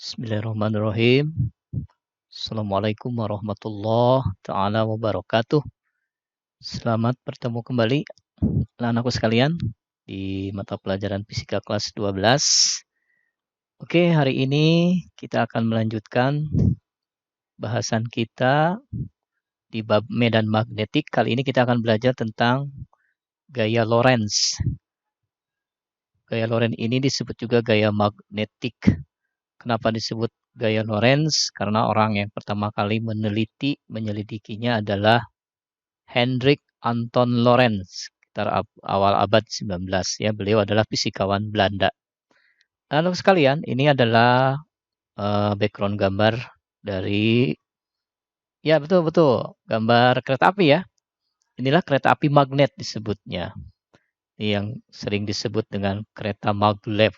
Bismillahirrahmanirrahim. Assalamualaikum warahmatullahi taala wabarakatuh. Selamat bertemu kembali anak-anakku sekalian di mata pelajaran fisika kelas 12. Oke, hari ini kita akan melanjutkan bahasan kita di bab medan magnetik. Kali ini kita akan belajar tentang gaya Lorentz. Gaya Lorentz ini disebut juga gaya magnetik. Kenapa disebut gaya Lorentz? Karena orang yang pertama kali menyelidikinya adalah Hendrik Anton Lorentz, sekitar awal abad 19. Ya, beliau adalah fisikawan Belanda. Lalu sekalian, ini adalah background gambar dari, ya betul, gambar kereta api ya. Inilah kereta api magnet disebutnya. Ini yang sering disebut dengan kereta maglev.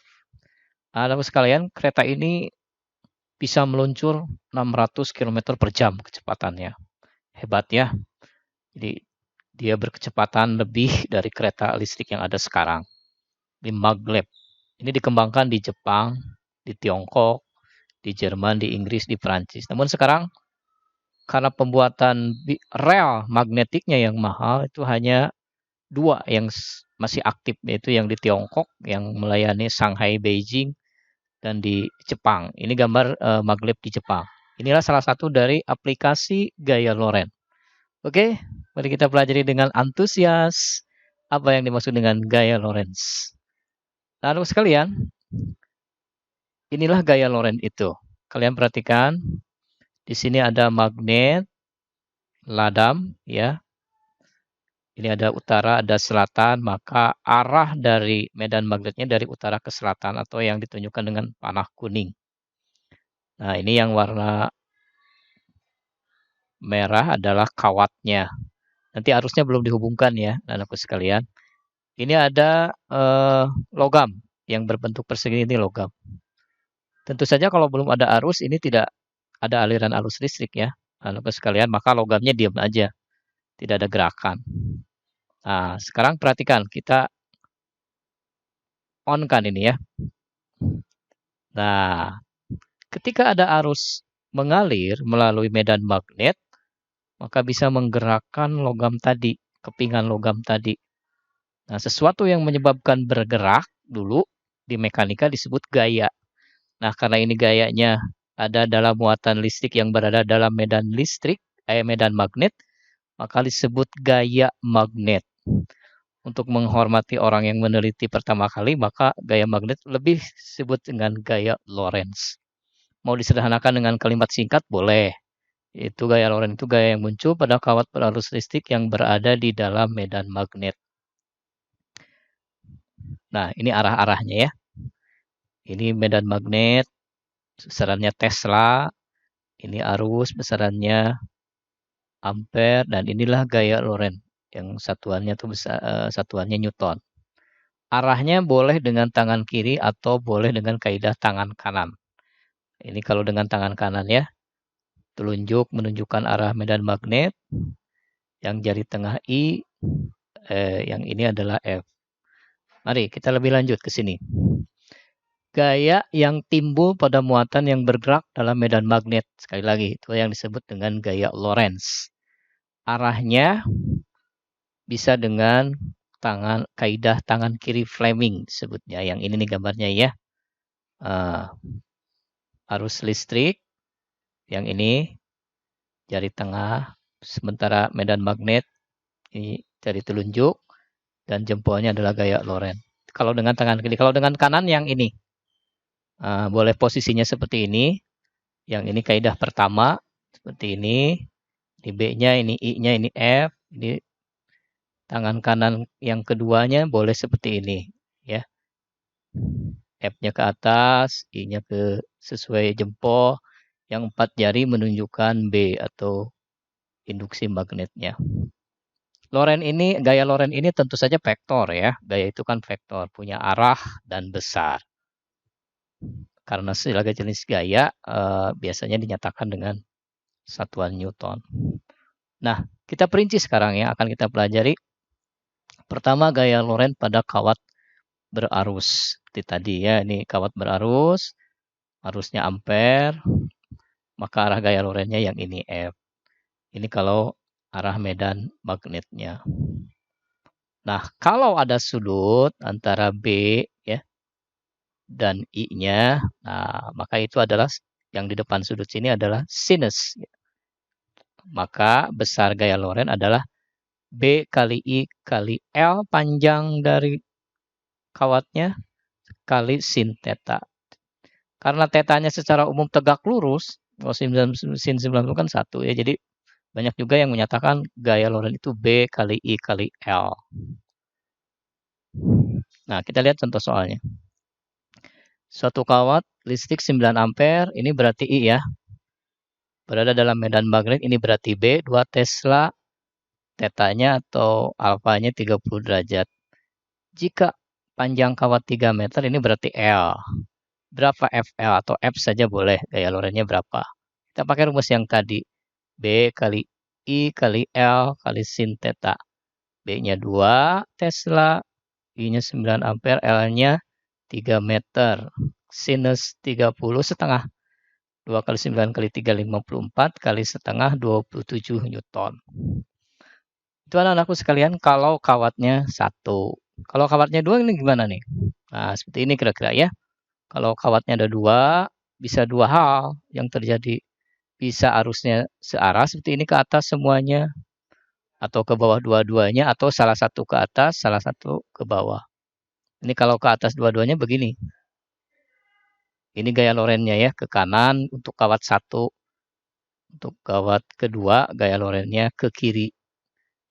Lalu sekalian, kereta ini bisa meluncur 600 km per jam kecepatannya. Hebat ya. Jadi dia berkecepatan lebih dari kereta listrik yang ada sekarang. Di maglev. Ini dikembangkan di Jepang, di Tiongkok, di Jerman, di Inggris, di Perancis. Namun sekarang karena pembuatan rel magnetiknya yang mahal, itu hanya 2 yang masih aktif, yaitu yang di Tiongkok yang melayani Shanghai, Beijing, dan di Jepang. Ini gambar maglev di Jepang. Inilah salah satu dari aplikasi gaya Lorentz. Oke, mari kita pelajari dengan antusias apa yang dimaksud dengan gaya Lorentz. Lalu sekalian, inilah gaya Lorentz itu. Kalian perhatikan, di sini ada magnet, ladam, ya. Ini ada utara, ada selatan, maka arah dari medan magnetnya dari utara ke selatan atau yang ditunjukkan dengan panah kuning. Nah, ini yang warna merah adalah kawatnya. Nanti arusnya belum dihubungkan ya, anakku sekalian. Ini ada logam yang berbentuk persegi, ini logam. Tentu saja kalau belum ada arus, ini tidak ada aliran arus listrik ya, anakku sekalian, maka logamnya diam aja, tidak ada gerakan. Nah, sekarang perhatikan, kita on kan ini ya. Nah, ketika ada arus mengalir melalui medan magnet, maka bisa menggerakkan logam tadi, kepingan logam tadi. Nah, sesuatu yang menyebabkan bergerak dulu di mekanika disebut gaya. Nah, karena ini gayanya ada dalam muatan listrik yang berada dalam medan listrik, medan magnet, maka disebut gaya magnet. Untuk menghormati orang yang meneliti pertama kali, maka gaya magnet lebih disebut dengan gaya Lorentz. Mau disederhanakan dengan kalimat singkat, boleh. Itu gaya Lorentz itu gaya yang muncul pada kawat berarus listrik yang berada di dalam medan magnet. Nah, ini arah-arahnya ya. Ini medan magnet, besarannya Tesla. Ini arus, besarannya ampere, dan inilah gaya Lorentz yang satuannya tuh satuannya Newton. Arahnya boleh dengan tangan kiri atau boleh dengan kaidah tangan kanan. Ini kalau dengan tangan kanan ya. Telunjuk menunjukkan arah medan magnet. Yang jari tengah I, yang ini adalah F. Mari kita lebih lanjut ke sini. Gaya yang timbul pada muatan yang bergerak dalam medan magnet. Sekali lagi, itu yang disebut dengan gaya Lorentz. Arahnya bisa dengan kaidah tangan kiri Fleming disebutnya. Yang ini nih gambarnya ya. Arus listrik, yang ini jari tengah, sementara medan magnet ini jari telunjuk, dan jempolnya adalah gaya Lorentz. Kalau dengan tangan kiri, kalau dengan kanan yang ini, boleh posisinya seperti ini. Yang ini kaidah pertama seperti ini. Ini B-nya, ini I-nya, ini F. Ini tangan kanan yang keduanya boleh seperti ini, ya. F-nya ke atas, I-nya ke sesuai jempol. Yang 4 jari menunjukkan B atau induksi magnetnya. Gaya Lorentz ini tentu saja vektor ya. Gaya itu kan vektor, punya arah dan besar. Karena segala jenis gaya biasanya dinyatakan dengan satuan Newton. Nah, kita perinci sekarang ya, akan kita pelajari. Pertama, gaya Lorentz pada kawat berarus. Seperti tadi ya, ini kawat berarus. arusnya ampere, maka arah gaya lorennya yang ini F. Ini kalau arah medan magnetnya. Nah, kalau ada sudut antara B ya dan I-nya, nah maka itu adalah yang di depan sudut sini adalah sinus. Maka besar gaya loren adalah B kali I kali L panjang dari kawatnya kali sin theta. Karena tetanya secara umum tegak lurus, sin 90 kan 1 ya. Jadi banyak juga yang menyatakan gaya loren itu B kali I kali L. Nah, kita lihat contoh soalnya. Suatu kawat listrik 9 ampere, ini berarti I ya. Berada dalam medan magnet, ini berarti B, 2 Tesla, tetanya atau alfanya 30 derajat. Jika panjang kawat 3 meter, ini berarti L. Berapa FL atau F saja boleh, gaya lorennya berapa. Kita pakai rumus yang tadi. B kali I kali L kali sin theta. B-nya 2 Tesla, I-nya 9 ampere, L-nya 3 meter. Sinus 30 setengah. 2 kali 9 kali 3, 54 kali setengah 27 Newton. Itu anak-anakku sekalian kalau kawatnya 1. Kalau kawatnya 2 ini gimana nih? Nah, seperti ini kira-kira ya. Kalau kawatnya ada 2, bisa 2 hal yang terjadi. Bisa arusnya searah seperti ini ke atas semuanya, atau ke bawah dua-duanya, atau salah satu ke atas, salah satu ke bawah. Ini kalau ke atas dua-duanya begini. Ini gaya lorennya ya, ke kanan untuk kawat 1. Untuk kawat kedua, gaya lorennya ke kiri.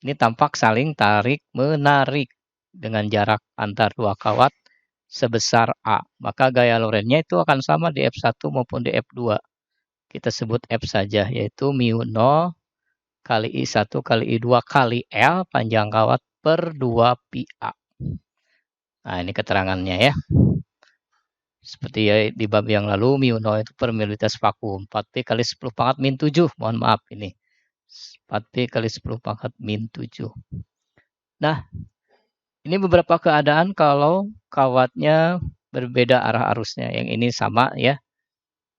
Ini tampak saling tarik-menarik dengan jarak antar dua kawat sebesar A. Maka gaya lorennya itu akan sama di F1 maupun di F2. Kita sebut F saja, yaitu mu 0 kali I1 kali I2 kali L panjang kawat per 2 pi A. Nah, ini keterangannya ya. Seperti ya di bab yang lalu, mu 0 itu permeabilitas vakum. 4P kali 10 pangkat min 7. Mohon maaf ini. 4P kali 10 pangkat min 7. Nah, ini beberapa keadaan kalau kawatnya berbeda arah arusnya. Yang ini sama ya.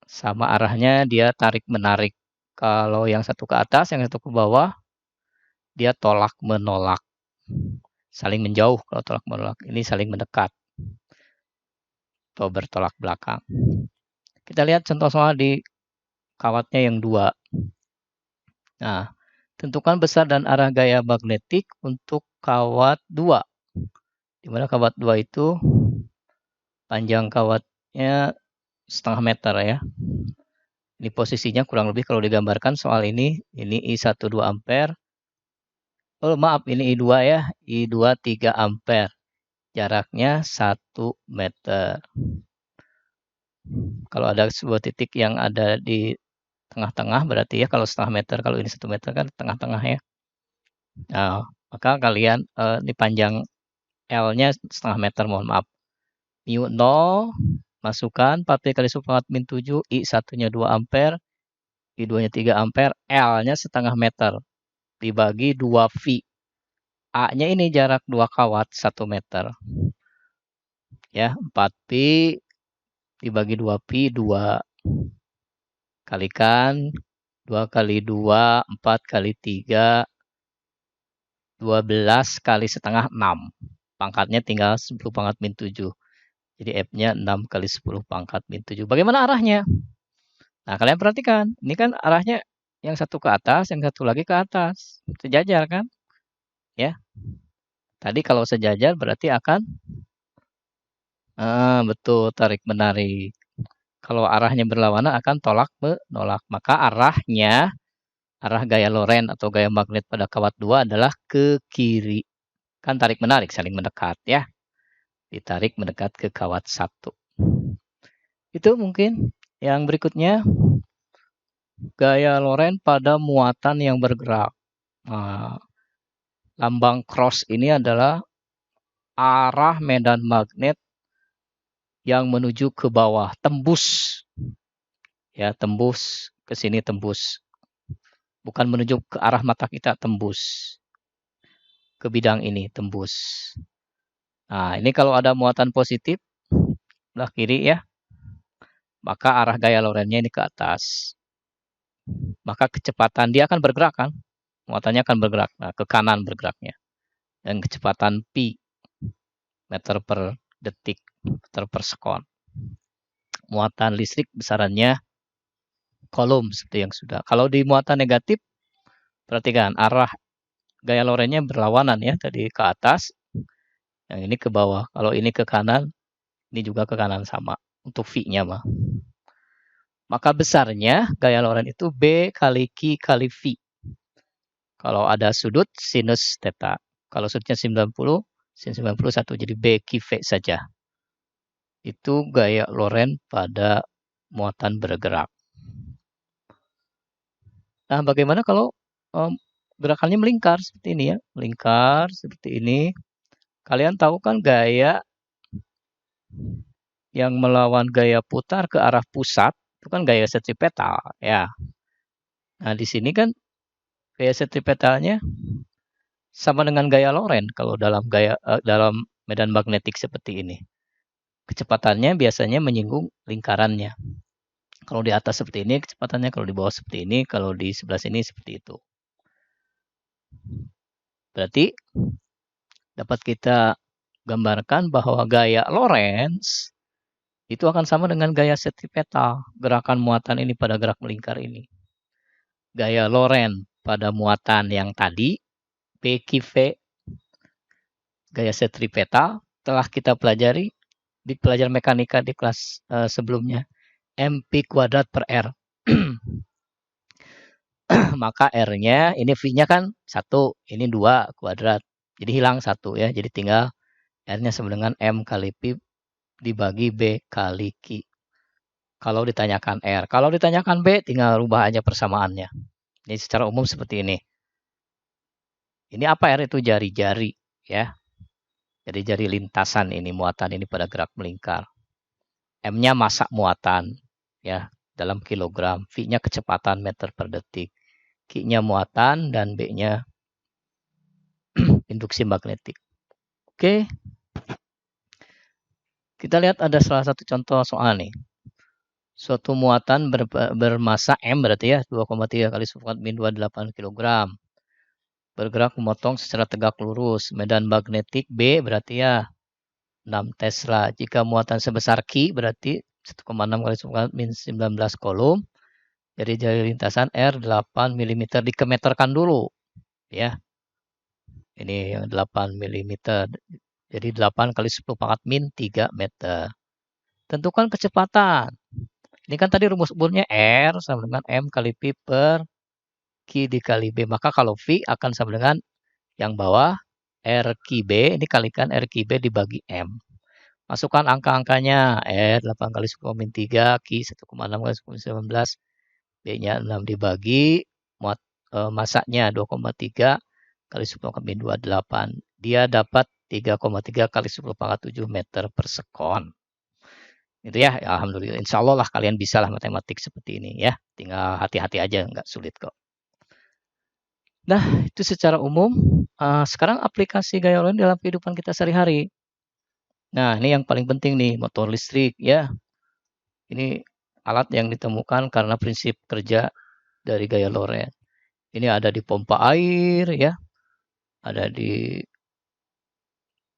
Sama arahnya dia tarik-menarik. Kalau yang satu ke atas, yang satu ke bawah, dia tolak-menolak. Saling menjauh kalau tolak-menolak. Ini saling mendekat. Atau bertolak belakang. Kita lihat contoh soal di kawatnya yang 2. Nah, tentukan besar dan arah gaya magnetik untuk kawat 2. Di mana kawat 2 itu panjang kawatnya setengah meter ya. Ini posisinya kurang lebih kalau digambarkan soal ini I1 2 ampere. Oh maaf, ini I2 ya. I2 3 ampere. Jaraknya 1 meter. Kalau ada sebuah titik yang ada di tengah-tengah berarti ya kalau setengah meter, kalau ini 1 meter kan tengah-tengah ya. Nah, maka kalian ini panjang L-nya setengah meter, mohon maaf. Mu 0 masukkan 4P kali 10 pangkat min 7, I1-nya 2 ampere, I2-nya 3 ampere, L-nya setengah meter dibagi 2 V. A-nya ini jarak 2 kawat 1 meter. Ya, 4P dibagi 2 Pi 2. Kalikan 2 kali 2, 4 kali 3, 12 kali setengah 6. Pangkatnya tinggal 10 pangkat min 7. Jadi F-nya 6 kali 10 pangkat min 7. Bagaimana arahnya? Nah, kalian perhatikan. Ini kan arahnya yang satu ke atas, yang satu lagi ke atas. Sejajar kan? Ya. Tadi kalau sejajar berarti akan betul tarik-menarik. Kalau arahnya berlawanan akan tolak-menolak. Maka arahnya, arah gaya loren atau gaya magnet pada kawat 2 adalah ke kiri. Kan tarik-menarik, saling mendekat ya. Ditarik mendekat ke kawat 1. Itu mungkin. Yang berikutnya, gaya loren pada muatan yang bergerak. Nah, lambang cross ini adalah arah medan magnet yang menuju ke bawah, tembus. Ya, tembus ke sini tembus. Bukan menuju ke arah mata kita, tembus. Ke bidang ini, tembus. Nah, ini kalau ada muatan positif, sebelah kiri ya. maka arah gaya lorennya ini ke atas. Maka kecepatan dia akan bergerak kan? Muatannya akan bergerak, nah, ke kanan bergeraknya. Dan kecepatan P, meter per detik, meter per sekon. Muatan listrik besarannya kolom seperti yang sudah. Kalau di muatan negatif, perhatikan arah gaya lorennya berlawanan ya, tadi ke atas, yang ini ke bawah. Kalau ini ke kanan, ini juga ke kanan sama untuk V-nya mah. Maka besarnya gaya loren itu B kali Q kali V. Kalau ada sudut sinus theta. Kalau sudutnya 90, sin 91 jadi B Q V saja. Itu gaya loren pada muatan bergerak. Nah, bagaimana kalau gerakannya melingkar seperti ini ya? Melingkar seperti ini. Kalian tahu kan gaya yang melawan gaya putar ke arah pusat itu kan gaya sentripetal ya. Nah, di sini kan gaya sentripetalnya sama dengan gaya loren kalau dalam dalam medan magnetik seperti ini. Kecepatannya biasanya menyinggung lingkarannya. Kalau di atas seperti ini kecepatannya, kalau di bawah seperti ini, kalau di sebelah sini seperti itu. Berarti dapat kita gambarkan bahwa gaya Lorentz itu akan sama dengan gaya sentripetal, gerakan muatan ini pada gerak melingkar ini. Gaya Lorentz pada muatan yang tadi, PQV, gaya sentripetal, telah kita pelajari di pelajaran mekanika di kelas sebelumnya. MP kuadrat per R. Maka R-nya, ini V-nya kan 1, ini 2 kuadrat. Jadi hilang 1 ya, jadi tinggal R-nya sama dengan M kali P dibagi B kali Q. Kalau ditanyakan R. Kalau ditanyakan B, tinggal rubah aja persamaannya. Ini secara umum seperti ini. Ini apa R itu? Jari-jari ya. Jari-jari lintasan ini, muatan ini pada gerak melingkar. M-nya massa muatan ya, dalam kilogram. V-nya kecepatan meter per detik. Q-nya muatan dan B-nya induksi magnetik. Oke. Kita lihat ada salah satu contoh soal nih. Suatu muatan bermassa M berarti ya 2,3 kali 10⁻28 kg. Bergerak memotong secara tegak lurus. Medan magnetik B berarti ya 6 Tesla. Jika muatan sebesar Q berarti 1,6 kali 10⁻19 kolom. Jadi jari lintasan R 8 mm dikemeterkan dulu ya. Ini yang 8 mm. Jadi 8 kali 10⁻³ meter. Tentukan kecepatan. Ini kan tadi rumus umumnya R sama dengan M kali P per Q dikali B. Maka kalau V akan sama dengan yang bawah R Q B. Ini kalikan R Q B dibagi M. Masukkan angka-angkanya. R 8 kali 10⁻³ Q 1,6 kali 10⁻19. B-nya 6 dibagi. Masanya 2,3 kali 10⁻28. Dia dapat 3,3 kali 10⁻7 meter per sekon. Itu ya, alhamdulillah. Insya Allah lah kalian bisa lah matematik seperti ini ya. Tinggal hati-hati aja, nggak sulit kok. Nah, itu secara umum. Sekarang aplikasi gaya loren dalam kehidupan kita sehari-hari. Nah, ini yang paling penting nih, motor listrik ya. Ini alat yang ditemukan karena prinsip kerja dari gaya loren. Ini ada di pompa air ya. Ada di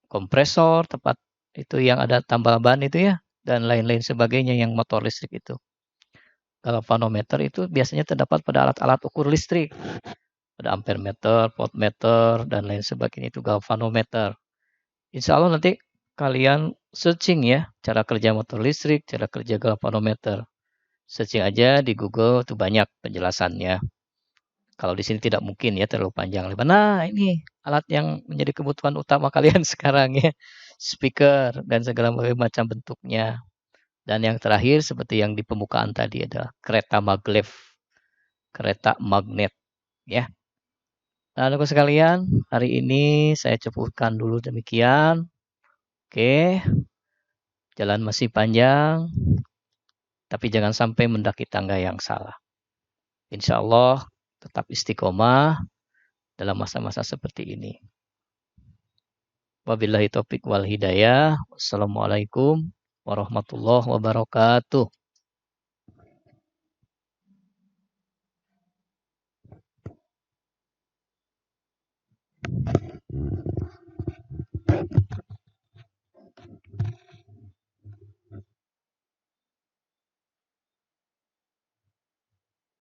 kompresor, tempat itu yang ada tambal ban itu ya. Dan lain-lain sebagainya yang motor listrik itu. Galvanometer itu biasanya terdapat pada alat-alat ukur listrik. Ada ampermeter, voltmeter, dan lain sebagainya itu galvanometer. Insya Allah nanti kalian searching ya, cara kerja motor listrik, cara kerja galvanometer. Searching aja di Google, itu banyak penjelasannya. Kalau di sini tidak mungkin ya, terlalu panjang. Nah, ini alat yang menjadi kebutuhan utama kalian sekarang ya. Speaker dan segala macam bentuknya. Dan yang terakhir seperti yang di pembukaan tadi adalah kereta maglev. Kereta magnet ya. Nah, teman-teman sekalian, hari ini saya cukupkan dulu demikian. Oke. Jalan masih panjang, tapi jangan sampai mendaki tangga yang salah. Insya Allah tetap istiqomah dalam masa-masa seperti ini. Wabillahi taufiq wal hidayah. Wassalamualaikum warahmatullahi wabarakatuh.